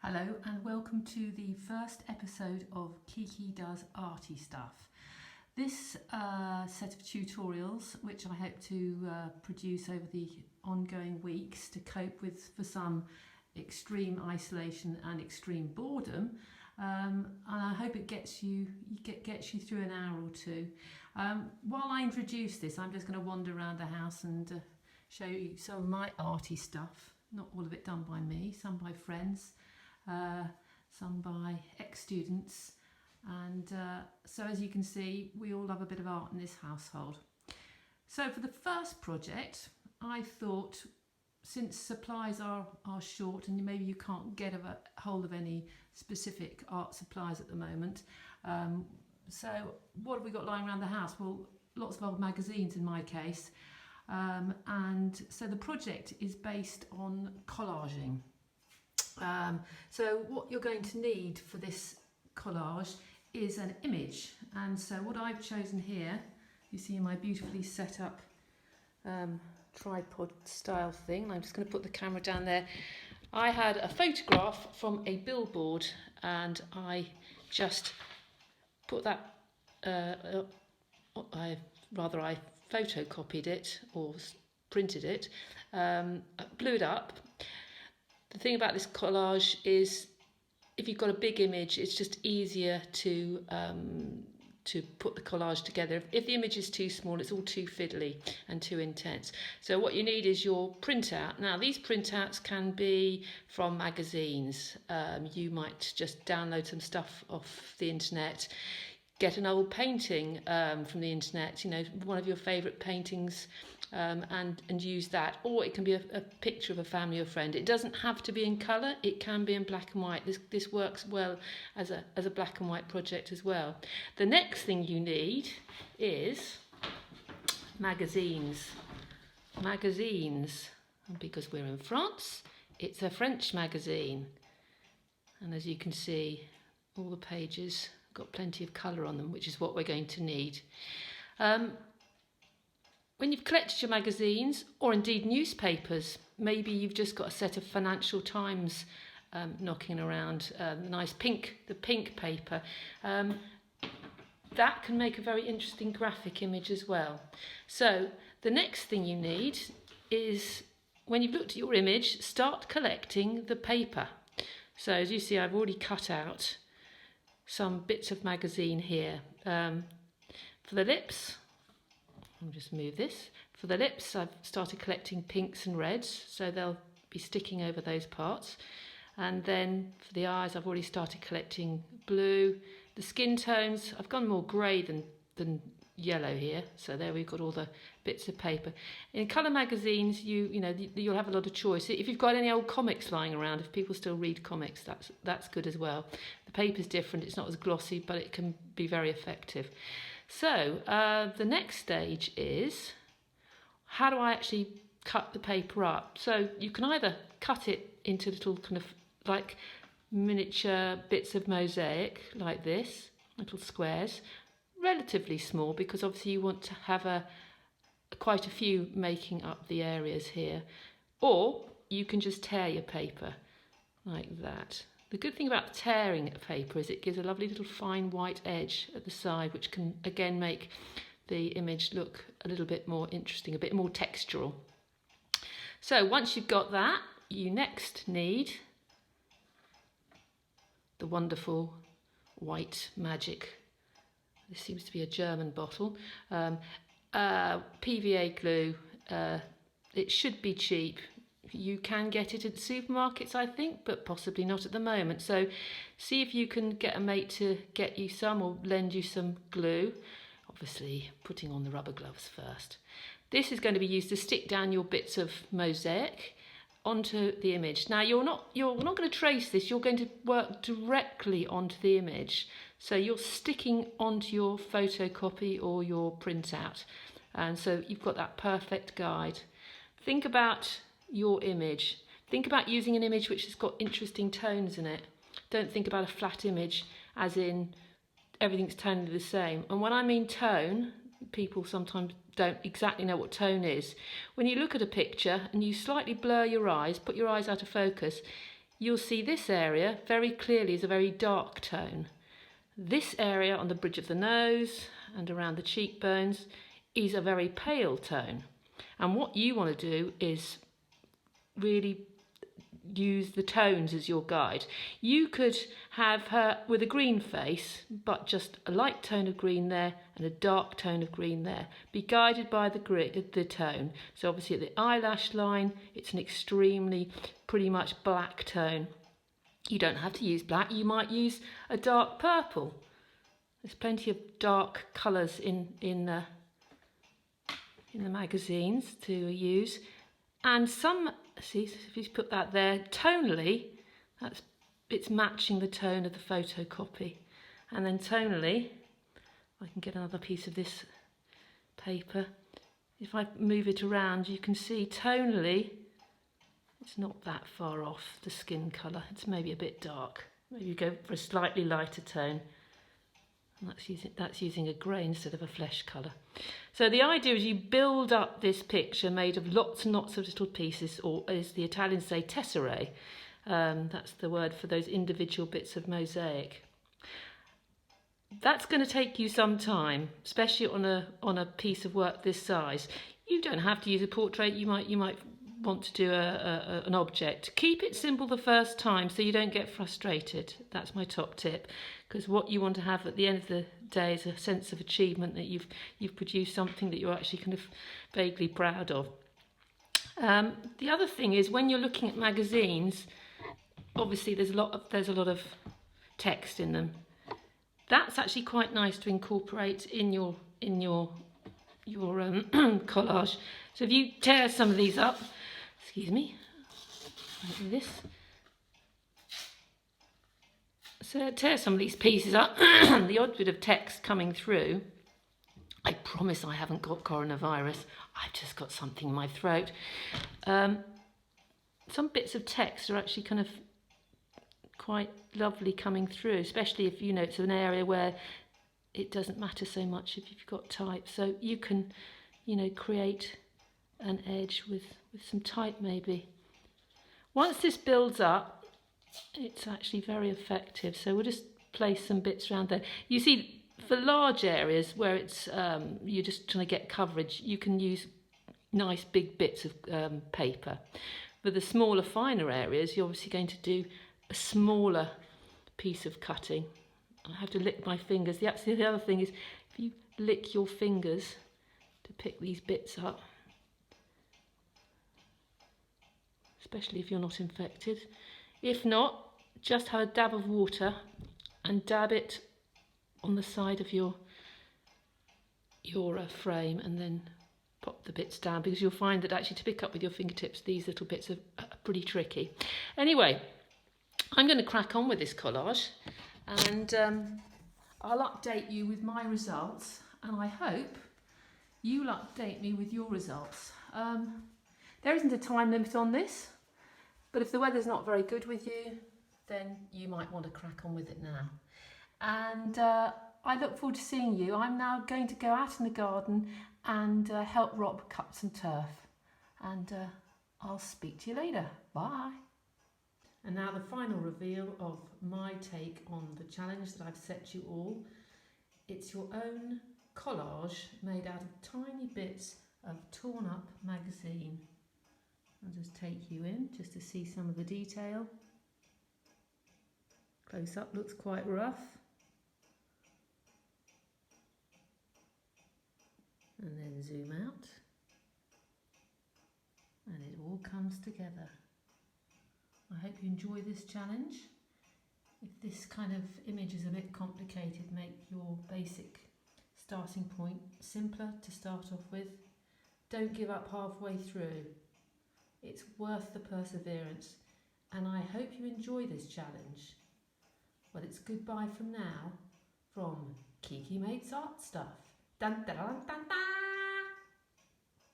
Hello and welcome to the first episode of Kiki Does Arty Stuff. This set of tutorials, which I hope to produce over the ongoing weeks to cope with for some extreme isolation and extreme boredom, and I hope it gets you through an hour or two. While I introduce this, I'm just going to wander around the house and show you some of my arty stuff. Not all of it done by me, some by friends. Some by ex-students, and so as you can see, we all love a bit of art in this household. So for the first project, I thought, since supplies are short and maybe you can't get a hold of any specific art supplies at the moment, so what have we got lying around the house? Well, lots of old magazines in my case, and so the project is based on collaging. So what you're going to need for this collage is an image, and so what I've chosen here, you see my beautifully set up tripod style thing. I'm just going to put the camera down there. I had a photograph from a billboard and I just put that, I photocopied it or printed it, blew it up. The thing about this collage is, if you've got a big image, it's just easier to put the collage together. If the image is too small, it's all too fiddly and too intense. So what you need is your printout. Now, these printouts can be from magazines. You might just download some stuff off the internet, get an old painting from the internet, you know, one of your favourite paintings, and use that. Or it can be a picture of a family or friend. It doesn't have to be in colour, it can be in black and white. This works well as a black and white project as well. The next thing you need is magazines. Magazines, because we're in France, it's a French magazine. And as you can see, all the pages got plenty of colour on them, which is what we're going to need. When you've collected your magazines, or indeed newspapers, maybe you've just got a set of Financial Times knocking around, the pink paper, that can make a very interesting graphic image as well. So the next thing you need is, when you've looked at your image, start collecting the paper. So as you see, I've already cut out some bits of magazine here. For the lips, I'll just move this. For the lips, I've started collecting pinks and reds, so they'll be sticking over those parts. And then for the eyes, I've already started collecting blue. The skin tones, I've gone more grey than yellow here, so there we've got all the bits of paper. In colour magazines, you'll have a lot of choice. If you've got any old comics lying around, if people still read comics, that's good as well. The paper's different, it's not as glossy, but it can be very effective. So the next stage is, how do I actually cut the paper up? So you can either cut it into little kind of like miniature bits of mosaic like this, little squares, relatively small, because obviously you want to have quite a few making up the areas here. Or you can just tear your paper like that. The good thing about tearing a paper is it gives a lovely little fine white edge at the side, which can again make the image look a little bit more interesting, a bit more textural. So once you've got that, you next need the wonderful White Magic. This seems to be a German bottle. PVA glue. It should be cheap. You can get it at supermarkets, I think, but possibly not at the moment. So see if you can get a mate to get you some or lend you some glue. Obviously, putting on the rubber gloves first. This is going to be used to stick down your bits of mosaic onto the image. Now, you're not going to trace this. You're going to work directly onto the image. So you're sticking onto your photocopy or your printout. And so you've got that perfect guide. Think about your image. Think about using an image which has got interesting tones in it. Don't think about a flat image as in everything's tonally the same. And when I mean tone, people sometimes don't exactly know what tone is. When you look at a picture and you slightly blur your eyes, put your eyes out of focus, you'll see this area very clearly is a very dark tone. This area on the bridge of the nose and around the cheekbones is a very pale tone. And what you want to do is really use the tones as your guide. You could have her with a green face, but just a light tone of green there and a dark tone of green there. Be guided by the tone. So obviously at the eyelash line, it's an extremely, pretty much black tone. You don't have to use black, you might use a dark purple. There's plenty of dark colours in the magazines to use. And some, see, if you put that there, tonally, it's matching the tone of the photocopy. And then tonally, I can get another piece of this paper. If I move it around, you can see tonally, it's not that far off the skin colour. It's maybe a bit dark. Maybe you go for a slightly lighter tone. And that's using a grey instead of a flesh colour. So the idea is you build up this picture made of lots and lots of little pieces, or as the Italians say, tesserae. That's the word for those individual bits of mosaic. That's going to take you some time, especially on a piece of work this size. You don't have to use a portrait. You might want to do an object. Keep it simple the first time so you don't get frustrated. That's my top tip, because what you want to have at the end of the day is a sense of achievement that you've produced something that you're actually kind of vaguely proud of. The other thing is, when you're looking at magazines, obviously there's a lot of text in them. That's actually quite nice to incorporate in your collage. So if you tear some of these up, excuse me, like this. So tear some of these pieces up, the odd bit of text coming through. I promise I haven't got coronavirus. I've just got something in my throat. Some bits of text are actually kind of quite lovely coming through, especially if it's an area where it doesn't matter so much if you've got type. So you can, create an edge with some type maybe. Once this builds up, it's actually very effective. So we'll just place some bits around there. You see, for large areas where it's you're just trying to get coverage, you can use nice big bits of paper. For the smaller, finer areas, you're obviously going to do a smaller piece of cutting. I have to lick my fingers. The other thing is, if you lick your fingers to pick these bits up, especially if you're not infected. If not, just have a dab of water and dab it on the side of your frame, and then pop the bits down, because you'll find that actually to pick up with your fingertips, these little bits are pretty tricky. Anyway, I'm going to crack on with this collage, and I'll update you with my results, and I hope you'll update me with your results. There isn't a time limit on this, but if the weather's not very good with you, then you might want to crack on with it now. And I look forward to seeing you. I'm now going to go out in the garden and help Rob cut some turf. And I'll speak to you later. Bye. And now the final reveal of my take on the challenge that I've set you all. It's your own collage made out of tiny bits of torn up magazine. I'll just take you in just to see some of the detail. Close up looks quite rough. And then zoom out. And it all comes together. I hope you enjoy this challenge. If this kind of image is a bit complicated, make your basic starting point simpler to start off with. Don't give up halfway through. It's worth the perseverance, and I hope you enjoy this challenge. Well, it's goodbye from now from Kiki Makes Art Stuff. Dun, dun, dun, dun, dun.